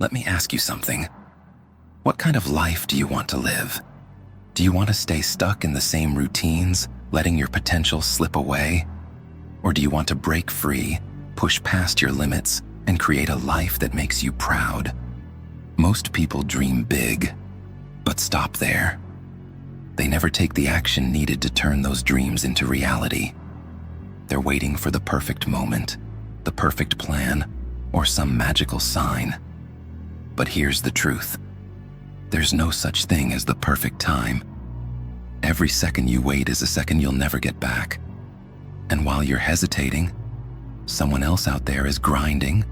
Let me ask you something. What kind of life do you want to live? Do you want to stay stuck in the same routines, letting your potential slip away? Or do you want to break free, push past your limits, and create a life that makes you proud? Most people dream big, but stop there. They never take the action needed to turn those dreams into reality. They're waiting for the perfect moment, the perfect plan, or some magical sign. But here's the truth. There's no such thing as the perfect time. Every second you wait is a second you'll never get back. And while you're hesitating, someone else out there is grinding,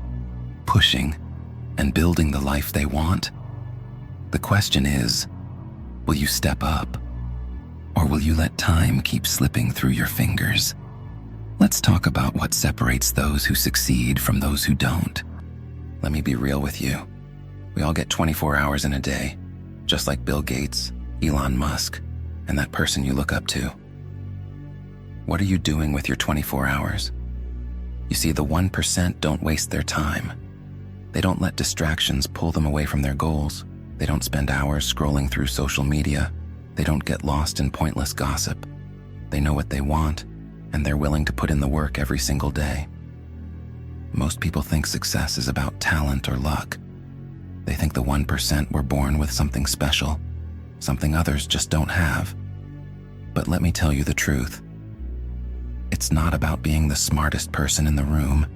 pushing, and building the life they want. The question is, will you step up? Or will you let time keep slipping through your fingers? Let's talk about what separates those who succeed from those who don't. Let me be real with you. We all get 24 hours in a day, just like Bill Gates, Elon Musk, and that person you look up to. What are you doing with your 24 hours? You see, the 1% don't waste their time. They don't let distractions pull them away from their goals. They don't spend hours scrolling through social media. They don't get lost in pointless gossip. They know what they want, and they're willing to put in the work every single day. Most people think success is about talent or luck. They think the 1% were born with something special, something others just don't have. But let me tell you the truth. It's not about being the smartest person in the room.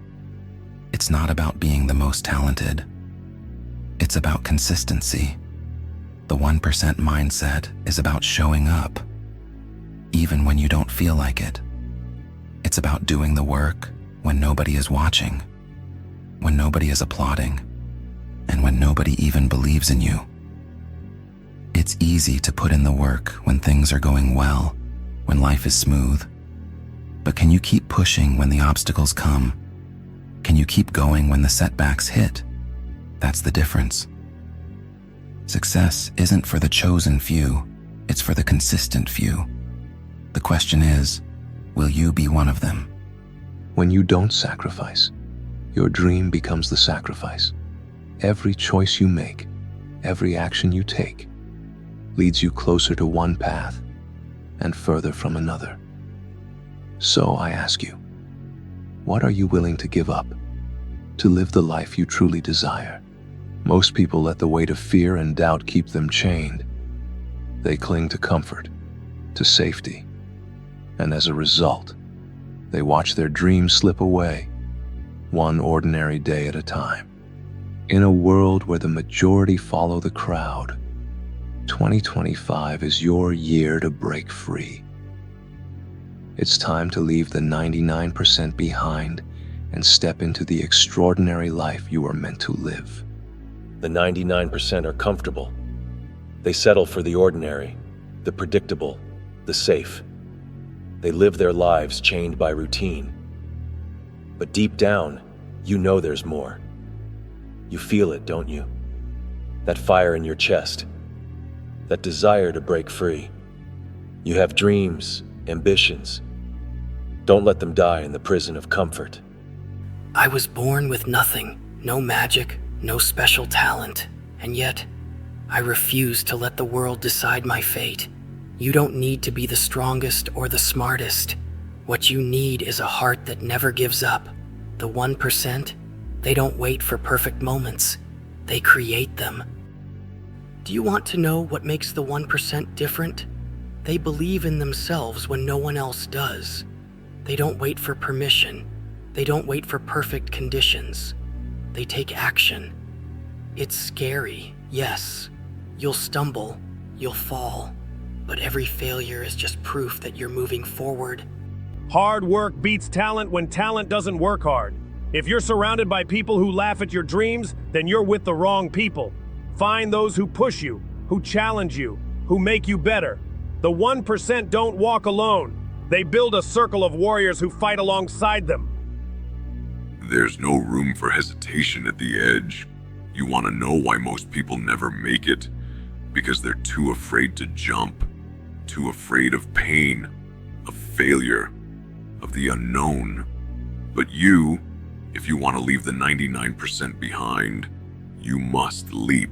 It's not about being the most talented. It's about consistency. The 1% mindset is about showing up, even when you don't feel like it. It's about doing the work when nobody is watching, when nobody is applauding, and when nobody even believes in you. It's easy to put in the work when things are going well, when life is smooth. But can you keep pushing when the obstacles come? Can you keep going when the setbacks hit? That's the difference. Success isn't for the chosen few, it's for the consistent few. The question is, will you be one of them? When you don't sacrifice, your dream becomes the sacrifice. Every choice you make, every action you take, leads you closer to one path and further from another. So I ask you, what are you willing to give up to live the life you truly desire? Most people let the weight of fear and doubt keep them chained. They cling to comfort, to safety, and as a result, they watch their dreams slip away, one ordinary day at a time. In a world where the majority follow the crowd, 2025 is your year to break free. It's time to leave the 99% behind and step into the extraordinary life you are meant to live. The 99% are comfortable. They settle for the ordinary, the predictable, the safe. They live their lives chained by routine. But deep down, you know there's more. You feel it, don't you? That fire in your chest, that desire to break free. You have dreams, ambitions. Don't let them die in the prison of comfort. I was born with nothing, no magic, no special talent, and yet I refuse to let the world decide my fate. You don't need to be the strongest or the smartest. What you need is a heart that never gives up. The 1%, they don't wait for perfect moments. They create them. Do you want to know what makes the 1% different? They believe in themselves when no one else does. They don't wait for permission. They don't wait for perfect conditions. They take action. It's scary, yes. You'll stumble, you'll fall, but every failure is just proof that you're moving forward. Hard work beats talent when talent doesn't work hard. If you're surrounded by people who laugh at your dreams, then you're with the wrong people. Find those who push you, who challenge you, who make you better. The 1% don't walk alone. They build a circle of warriors who fight alongside them. There's no room for hesitation at the edge. You want to know why most people never make it? Because they're too afraid to jump, too afraid of pain, of failure, of the unknown. But you, if you want to leave the 99% behind, You must leap.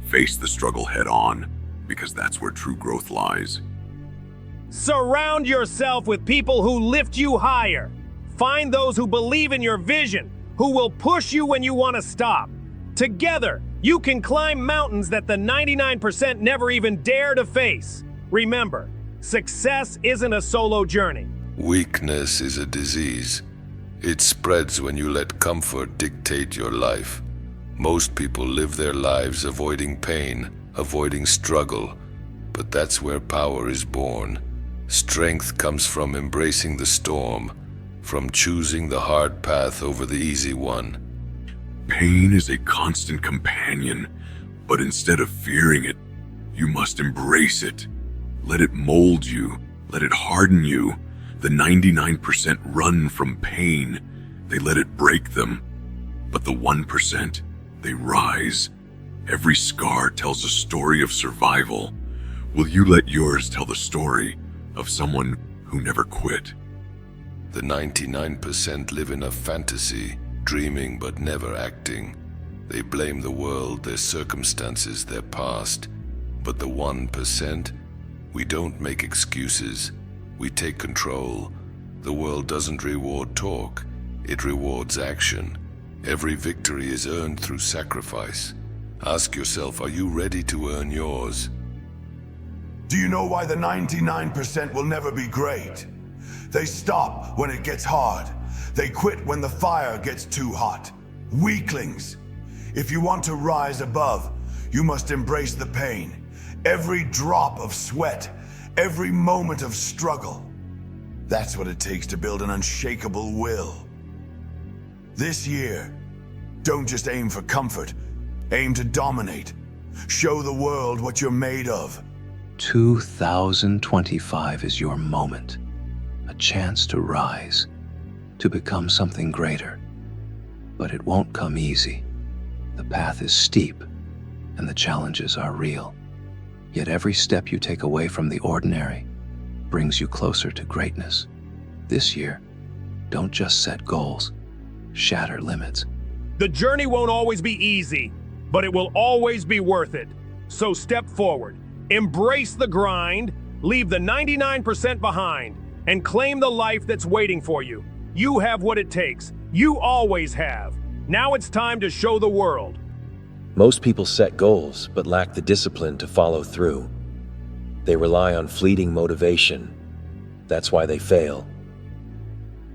Face the struggle head on, because that's where true growth lies. Surround yourself with people who lift you higher. Find those who believe in your vision, who will push you when you want to stop. Together, you can climb mountains that the 99% never even dare to face. Remember, success isn't a solo journey. Weakness is a disease. It spreads when you let comfort dictate your life. Most people live their lives avoiding pain, avoiding struggle, but that's where power is born. Strength comes from embracing the storm, from choosing the hard path over the easy one. Pain is a constant companion, but instead of fearing it, you must embrace it. Let it mold you, let it harden you. The 99% run from pain. They let it break them. But the 1%, they rise. Every scar tells a story of survival. Will you let yours tell the story of someone who never quit? The 99% live in a fantasy, dreaming but never acting. They blame the world, their circumstances, their past. But the 1%, we don't make excuses. We take control. The world doesn't reward talk, it rewards action. Every victory is earned through sacrifice. Ask yourself, are you ready to earn yours? Do you know why the 99% will never be great? They stop when it gets hard. They quit when the fire gets too hot. Weaklings. If you want to rise above, you must embrace the pain. Every drop of sweat, every moment of struggle. That's what it takes to build an unshakable will. This year, don't just aim for comfort, aim to dominate. Show the world what you're made of. 2025 is your moment. A chance to rise, to become something greater. But it won't come easy. The path is steep, and the challenges are real. Yet every step you take away from the ordinary brings you closer to greatness. This year, don't just set goals, shatter limits. The journey won't always be easy, but it will always be worth it. So step forward, embrace the grind, leave the 99% behind, and claim the life that's waiting for you. You have what it takes. You always have. Now it's time to show the world. Most people set goals but lack the discipline to follow through. They rely on fleeting motivation. That's why they fail.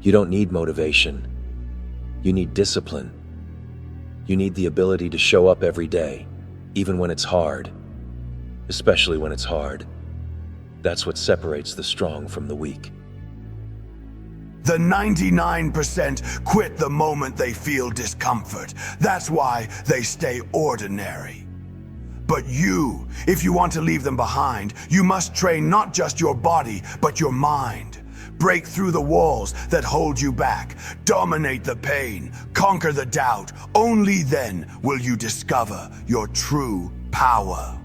You don't need motivation. You need discipline. You need the ability to show up every day, even when it's hard. Especially when it's hard. That's what separates the strong from the weak. The 99% quit the moment they feel discomfort. That's why they stay ordinary. But you, if you want to leave them behind, you must train not just your body, but your mind. Break through the walls that hold you back. Dominate the pain. Conquer the doubt. Only then will you discover your true power.